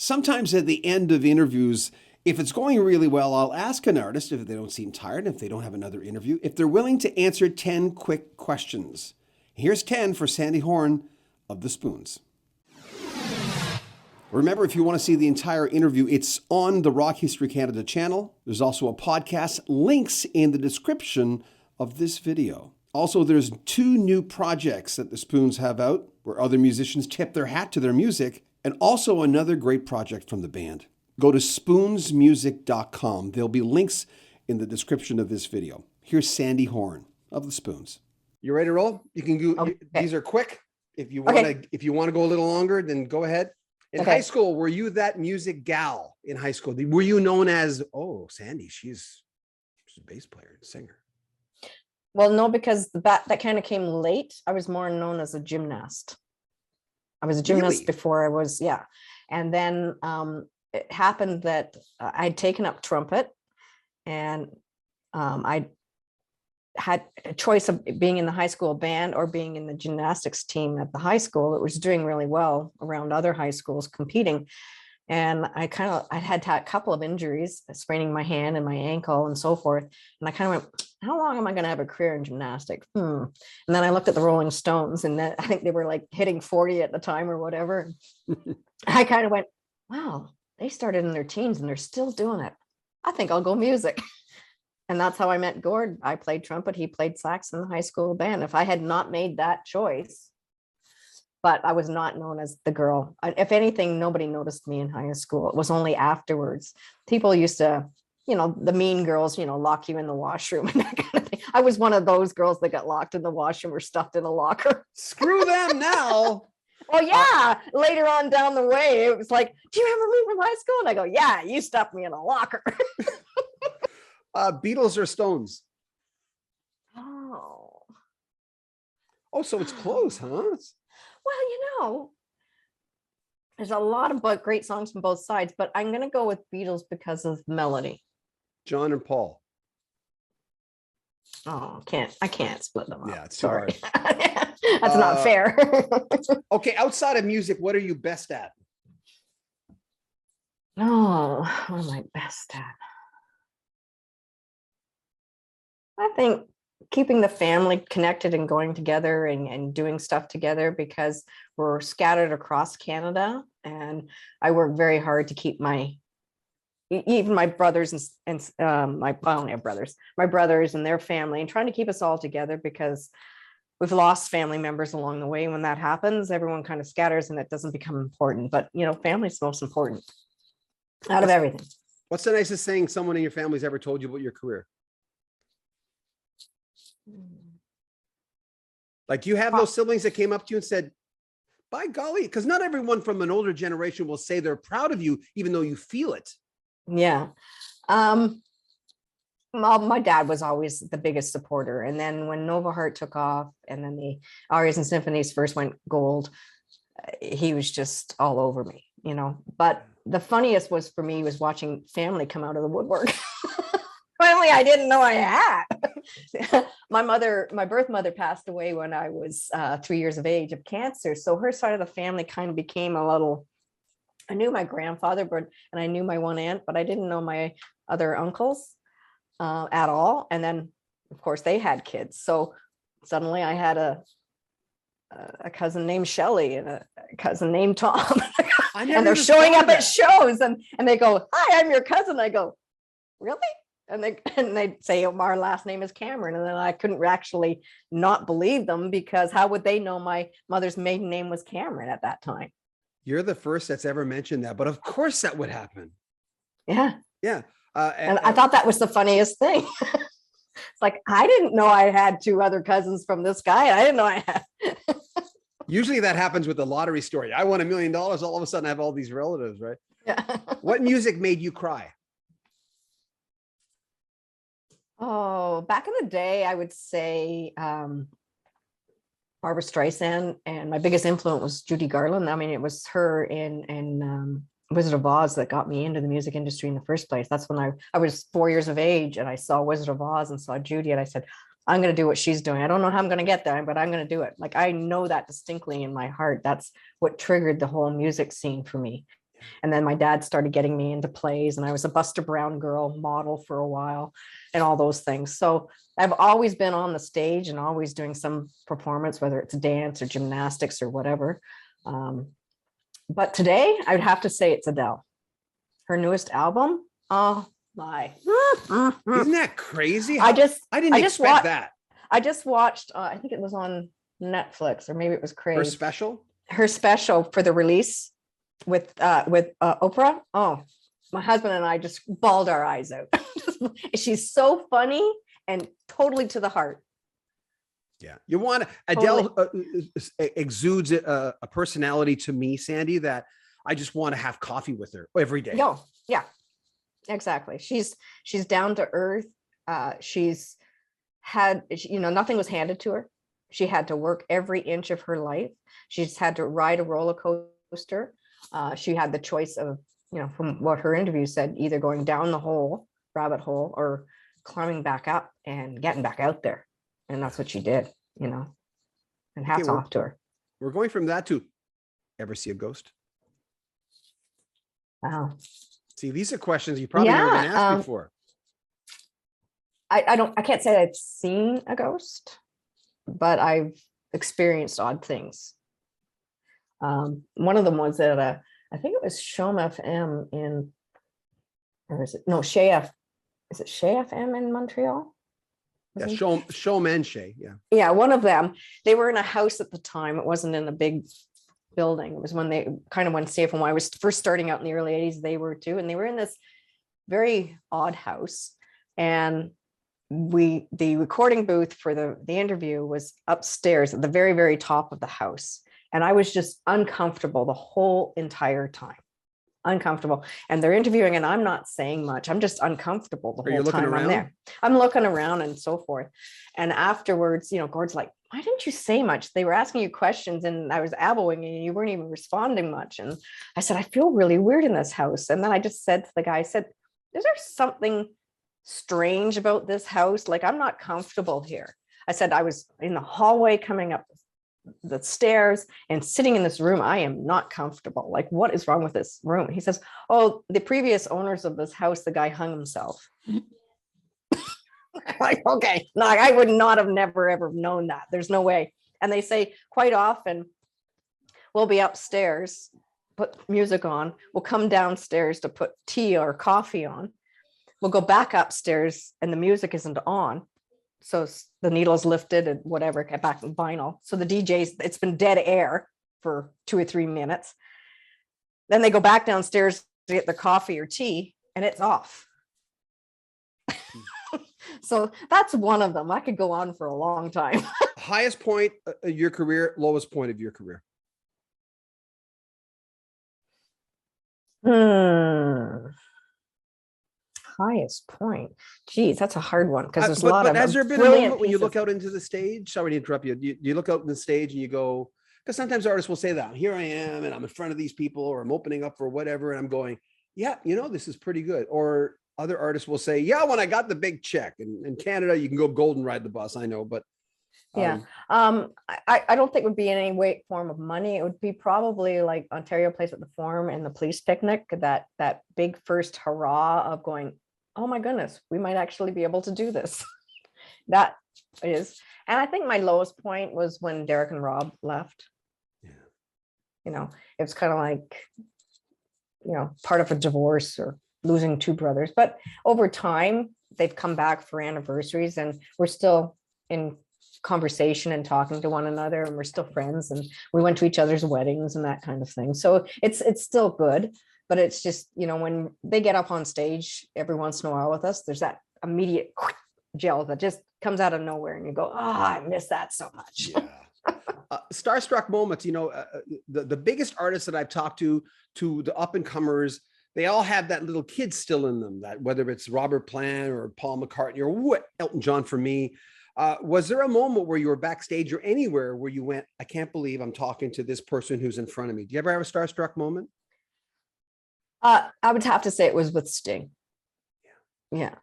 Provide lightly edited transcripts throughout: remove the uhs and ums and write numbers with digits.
Sometimes at the end of interviews, if it's going really well, I'll ask an artist if they don't seem tired, if they don't have another interview, if they're willing to answer 10 quick questions. Here's 10 for Sandy Horne of the Spoons. Remember, if you want to see the entire interview, it's on the Rock History Canada channel. There's also a podcast, links in the description of this video. Also, there's 2 new projects that the Spoons have out where other musicians tip their hat to their music, and also another great project from the band. Go to spoonsmusic.com. There'll be links in the description of this video. Here's Sandy Horne of the Spoons. You ready to roll? You can go. Okay. These are quick. If you want to, if you want to go a little longer, then go ahead. In high school, were you that music gal in high school? Were you known as, oh, Sandy, she's a bass player and singer? Well, no, because that kind of came late. I was more known as a gymnast. I was a gymnast before I was, yeah. And then it happened that I'd taken up trumpet, and I had a choice of being in the high school band or being in the gymnastics team at the high school. It was doing really well around other high schools competing. And I had a couple of injuries, spraining my hand and my ankle and so forth. And I kind of went, how long am I going to have a career in gymnastics? And then I looked at the Rolling Stones, and I think they were like hitting 40 at the time or whatever. I kind of went, wow, they started in their teens and they're still doing it. I think I'll go music. And that's how I met Gord. I played trumpet. He played sax in the high school band. If I had not made that choice, but I was not known as the girl. If anything, nobody noticed me in high school. It was only afterwards. People used to, the mean girls, lock you in the washroom and that kind of thing. I was one of those girls that got locked in the washroom or stuffed in a locker. Screw them now. Well, yeah. Later on down the way, it was like, do you remember me from high school? And I go, yeah, you stuffed me in a locker. Beatles or Stones? Oh, so it's close, huh? Well, there's a lot of great songs from both sides, but I'm going to go with Beatles because of melody. John and Paul. Oh, I can't split them up. Yeah, it's sorry. That's not fair. Okay, outside of music, what are you best at? Oh, what am I best at? I think keeping the family connected and going together and doing stuff together, because we're scattered across Canada, and I work very hard to keep even my brothers and I only have brothers, my brothers and their family, and trying to keep us all together, because we've lost family members along the way. When that happens, everyone kind of scatters and it doesn't become important. But family's the most important out of everything. What's the nicest thing someone in your family's ever told you about your career? Like, do you have those siblings that came up to you and said, by golly, because not everyone from an older generation will say they're proud of you, even though you feel it. Yeah. Well, my dad was always the biggest supporter. And then when Nova Heart took off, and then the Arias and Symphonies first went gold, he was just all over me, But the funniest was for me was watching family come out of the woodwork. Finally, I didn't know I had. My birth mother passed away when I was 3 years of age of cancer. So her side of the family kind of became a little, I knew my grandfather, and I knew my one aunt, but I didn't know my other uncles at all. And then, of course, they had kids. So suddenly I had a cousin named Shelley and a cousin named Tom. And they're showing up at shows, and they go, hi, I'm your cousin. I go, really? And they'd say, oh, our last name is Cameron. And then I couldn't actually not believe them, because how would they know my mother's maiden name was Cameron at that time? You're the first that's ever mentioned that, but of course that would happen. Yeah. Yeah. And I thought that was the funniest thing. It's like, I didn't know I had 2 other cousins from this guy. I didn't know I had. Usually that happens with the lottery story. I won $1 million. All of a sudden I have all these relatives, right? Yeah. What music made you cry? Oh, back in the day, I would say Barbara Streisand, and my biggest influence was Judy Garland. I mean, it was her in Wizard of Oz that got me into the music industry in the first place. That's when I was 4 years of age, and I saw Wizard of Oz and saw Judy, and I said, I'm going to do what she's doing. I don't know how I'm going to get there, but I'm going to do it. Like, I know that distinctly in my heart. That's what triggered the whole music scene for me. And then my dad started getting me into plays, and I was a Buster Brown girl model for a while and all those things. So I've always been on the stage and always doing some performance, whether it's dance or gymnastics or whatever. But today I would have to say it's Adele. Her newest album. Oh my. Isn't that crazy? I didn't expect that. I just watched, I think it was on Netflix, or maybe it was Crave. Her special for the release with Oprah. Oh, my husband and I just bawled our eyes out. She's so funny and totally to the heart. Yeah, you want Adele exudes a personality to me, Sandy, that I just want to have coffee with her every day. No, yeah, exactly. She's down to earth. She's had, nothing was handed to her. She had to work every inch of her life. She's had to ride a roller coaster. She had the choice of, from what her interview said, either going down the rabbit hole, or climbing back up and getting back out there. And that's what she did, and hats off to her. We're going from that to, ever see a ghost? Wow. See, these are questions you probably never been asked before. I can't say I've seen a ghost, but I've experienced odd things. One of them was at I think it was Shom FM is it Shea FM in Montreal? Yeah, Shom and Shea, yeah. Yeah, one of them. They were in a house at the time. It wasn't in a big building. It was when they kind of went safe. And when I was first starting out in the early 80s, they were too. And they were in this very odd house. And the recording booth for the interview was upstairs at the very, very top of the house. And I was just uncomfortable the whole entire time. Uncomfortable. And they're interviewing and I'm not saying much. I'm just uncomfortable the whole time I'm there. I'm looking around and so forth. And afterwards, Gord's like, why didn't you say much? They were asking you questions and I was elbowing and you weren't even responding much. And I said, I feel really weird in this house. And then I just said to the guy, is there something strange about this house? Like, I'm not comfortable here. I said, I was in the hallway coming up the stairs and sitting in this room. I am not comfortable. Like, what is wrong with this room? He says, oh, the previous owners of this house, the guy hung himself. Like, okay, no, I would not have never ever known that. There's no way. And they say quite often we'll be upstairs, put music on, we'll come downstairs to put tea or coffee on, we'll go back upstairs and the music isn't on. So the needle's lifted and whatever, get back in vinyl. So the DJ's, it's been dead air for 2 or 3 minutes. Then they go back downstairs to get their coffee or tea and it's off. So that's one of them. I could go on for a long time. Highest point of your career, lowest point of your career. Highest point. Geez, that's a hard one because there's a lot of. Has there been a moment when you look out into the stage? Sorry to interrupt you. You look out in the stage and you go, because sometimes artists will say that, here I am and I'm in front of these people or I'm opening up for whatever. And I'm going, yeah, this is pretty good. Or other artists will say, yeah, when I got the big check in Canada, you can go golden ride the bus. I know, but. I don't think it would be in any way form of money. It would be probably like Ontario Place at the Forum and the police picnic, that big first hurrah of going, oh my goodness, we might actually be able to do this. That is. And I think my lowest point was when Derek and Rob left. Yeah. It was kind of like, part of a divorce or losing 2 brothers. But over time, they've come back for anniversaries and we're still in conversation and talking to one another and we're still friends and we went to each other's weddings and that kind of thing. So it's still good, but it's just, when they get up on stage every once in a while with us, there's that immediate gel that just comes out of nowhere and you go, I miss that so much. Yeah. Starstruck moments, the biggest artists that I've talked to the up and comers, they all have that little kid still in them, that whether it's Robert Plant or Paul McCartney or Elton John for me. Was there a moment where you were backstage or anywhere where you went, I can't believe I'm talking to this person who's in front of me? Do you ever have a starstruck moment? I would have to say it was with Sting. Yeah.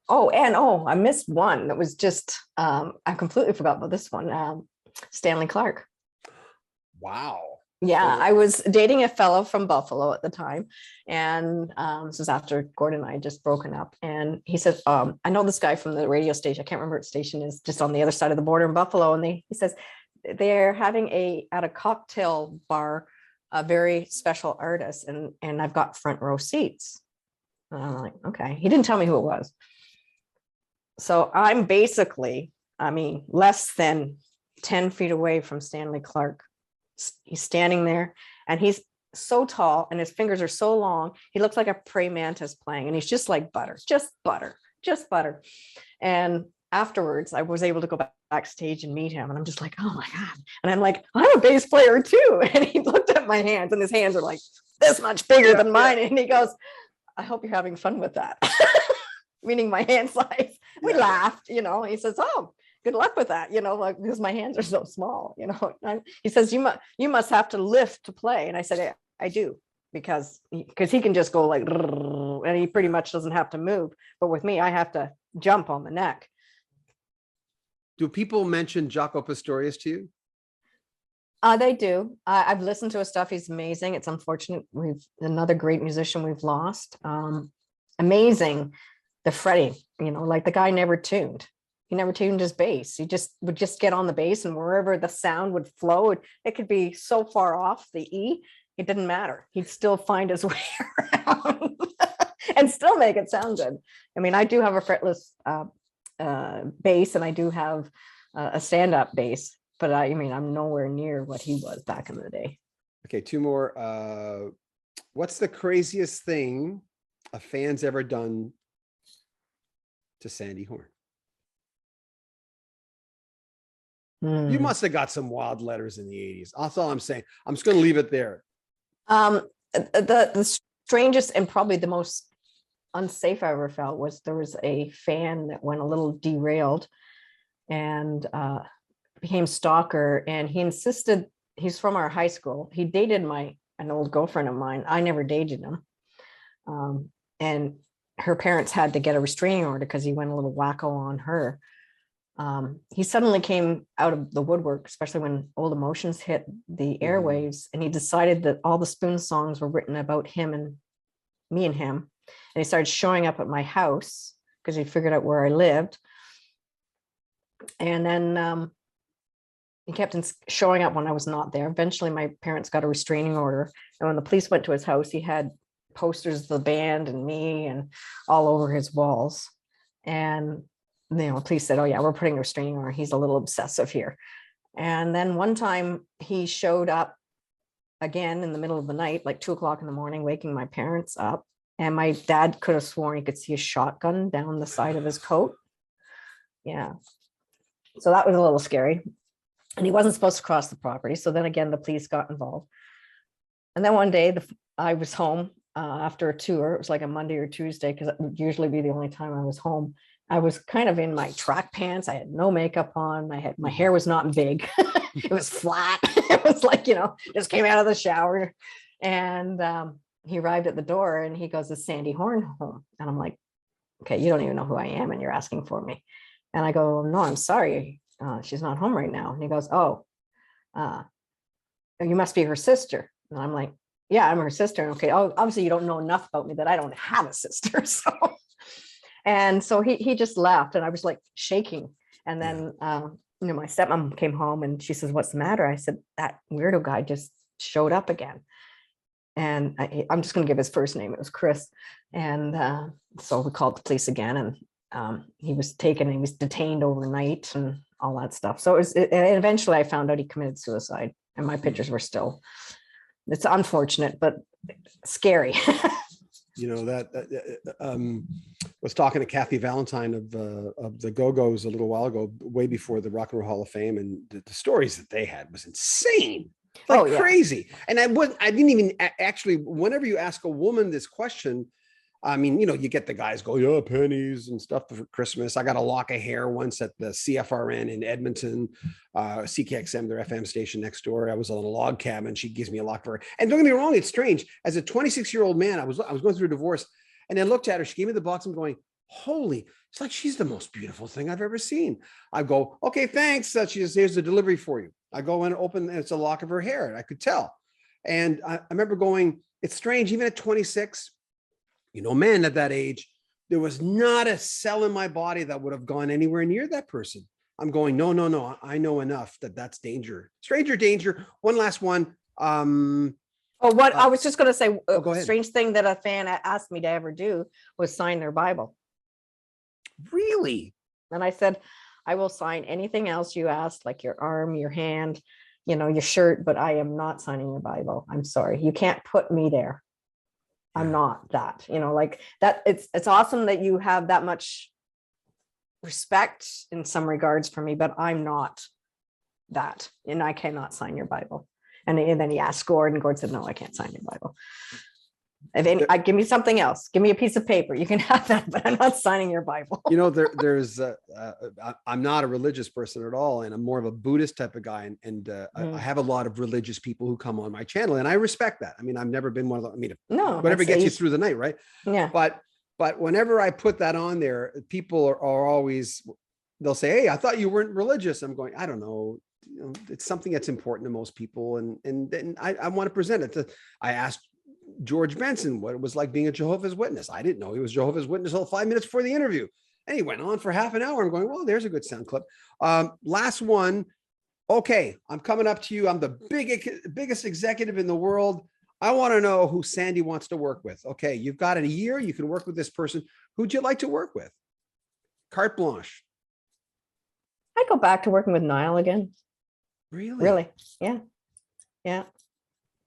I missed one that was just, I completely forgot about this one. Stanley Clark. Wow. Yeah, I was dating a fellow from Buffalo at the time. And this was after Gordon and I had just broken up. And he said, I know this guy from the radio station. I can't remember what station is, just on the other side of the border in Buffalo. And he says, they're having at a cocktail bar, a very special artist. And I've got front row seats. And I'm like, okay. He didn't tell me who it was. So I'm basically, less than 10 feet away from Stanley Clarke. He's standing there and he's so tall and his fingers are so long. He looks like a praying mantis playing, and he's just like butter, just butter, just butter. And afterwards, I was able to go backstage and meet him. And I'm just like, oh my God. And I'm like, I'm a bass player too. And he looked at my hands, and his hands are like this much bigger than mine. And he goes, I hope you're having fun with that. Meaning my hand size. We laughed, he says, oh, good luck with that, like, because my hands are so small, he says, you must have to lift to play. And I said, yeah, I do, because he can just go like, and he pretty much doesn't have to move. But with me, I have to jump on the neck. Do people mention Jaco Pastorius to you? They do. I've listened to his stuff. He's amazing. It's unfortunate. Another great musician we've lost. Amazing. The fretting, like the guy never tuned. He never tuned his bass. He would just get on the bass, and wherever the sound would flow, it could be so far off the E, it didn't matter. He'd still find his way around and still make it sound good. I do have a fretless bass, and I do have a stand-up bass, but I'm nowhere near what he was back in the day. Okay, two more. What's the craziest thing a fan's ever done to Sandy Horne? You must have got some wild letters in the 80s. That's all I'm saying. I'm just going to leave it there. The strangest and probably the most unsafe I ever felt was there was a fan that went a little derailed and became stalker. And he insisted, he's from our high school. He dated an old girlfriend of mine. I never dated him. And her parents had to get a restraining order because he went a little wacko on her. He suddenly came out of the woodwork, especially when Old Emotions hit the airwaves, and he decided that all the Spoon songs were written about him and me and him. And he started showing up at my house because he figured out where I lived. And then he kept showing up when I was not there. Eventually, my parents got a restraining order. And when the police went to his house, he had posters of the band and me and all over his walls. And police said, oh yeah, we're putting a restraining order. He's a little obsessive here. And then one time he showed up again in the middle of the night, like 2:00 in the morning, waking my parents up. And my dad could have sworn he could see a shotgun down the side of his coat. Yeah. So that was a little scary. And he wasn't supposed to cross the property. So then again, the police got involved. And then one day I was home after a tour. It was like a Monday or Tuesday, because it would usually be the only time I was home. I was kind of in my track pants. I had no makeup on. My hair was not big. It was flat. It was like, just came out of the shower. And he arrived at the door and he goes, is Sandy Horne home? And I'm like, okay, you don't even know who I am and you're asking for me. And I go, no, I'm sorry. She's not home right now. And he goes, oh, you must be her sister. And I'm like, yeah, I'm her sister. Okay. Oh, obviously you don't know enough about me that I don't have a sister. And so he just left, and I was like shaking. And then, my stepmom came home and she says, what's the matter? I said, that weirdo guy just showed up again. And I'm just going to give his first name. It was Chris. And so we called the police again, and he was taken, he was detained overnight and all that stuff. So and eventually I found out he committed suicide, and my pictures were still, it's unfortunate, but scary. Was talking to Kathy Valentine of the Go-Go's a little while ago, way before the Rock and Roll Hall of Fame, and the stories that they had was insane, crazy. And I didn't even actually, whenever you ask a woman this question, you get the guys go, yeah, pennies and stuff for Christmas. I got a lock of hair once at the CFRN in Edmonton, CKXM, their FM station next door. I was on a log cabin. She gives me a lock of hair. And don't get me wrong, it's strange. As a 26-year-old man, I was going through a divorce, and I looked at her. She gave me the box. I'm going, holy, it's like she's the most beautiful thing I've ever seen. I go, okay, thanks. She says, here's the delivery for you. I go and open, and it's a lock of her hair. And I could tell. And I remember going, it's strange, even at 26, men at that age, there was not a cell in my body that would have gone anywhere near that person. I'm going, no. I know enough that's danger. Stranger danger. One last one. I was just going to say, go ahead. Strange thing that a fan asked me to ever do was sign their Bible. Really? And I said, I will sign anything else you ask, like your arm, your hand, your shirt, but I am not signing your Bible. I'm sorry. You can't put me there. I'm not that, like that. It's awesome that you have that much respect in some regards for me, but I'm not that. And I cannot sign your Bible. And then he asked Gord, and Gord said, no, I can't sign your Bible. Give me something else. Give me a piece of paper. You can have that, but I'm not signing your Bible. I'm not a religious person at all, and I'm more of a Buddhist type of guy. And I have a lot of religious people who come on my channel, and I respect that. I mean, I've never been one of them. No, whatever gets you through the night, right? Yeah. But whenever I put that on there, people are always, they'll say, hey, I thought you weren't religious. I'm going, I don't know. It's something that's important to most people, and I want to present it. I asked George Benson what it was like being a Jehovah's Witness. I didn't know he was Jehovah's Witness until 5 minutes before the interview. And he went on for half an hour. I'm going, well, there's a good sound clip. Last one. Okay, I'm coming up to you. I'm the biggest executive in the world. I want to know who Sandy wants to work with. Okay, you've got a year. You can work with this person. Who'd you like to work with? Carte blanche. I'd go back to working with Niall again. Really? Yeah.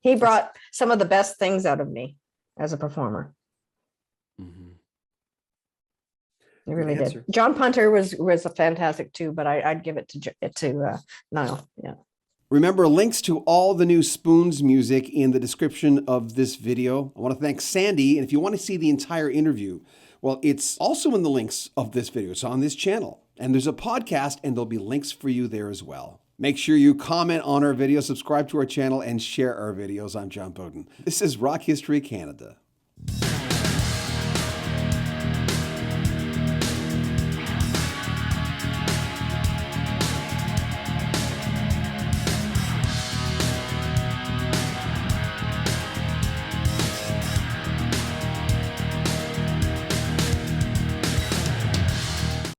He brought some of the best things out of me as a performer. Mm-hmm. He really did. John Punter was a fantastic too, but I'd give it to Niall. Yeah. Remember, links to all the new Spoons music in the description of this video. I want to thank Sandy, and if you want to see the entire interview, well, it's also in the links of this video. It's on this channel, and there's a podcast, and there'll be links for you there as well. Make sure you comment on our video, subscribe to our channel, and share our videos. I'm John Beaudin. This is Rock History Canada.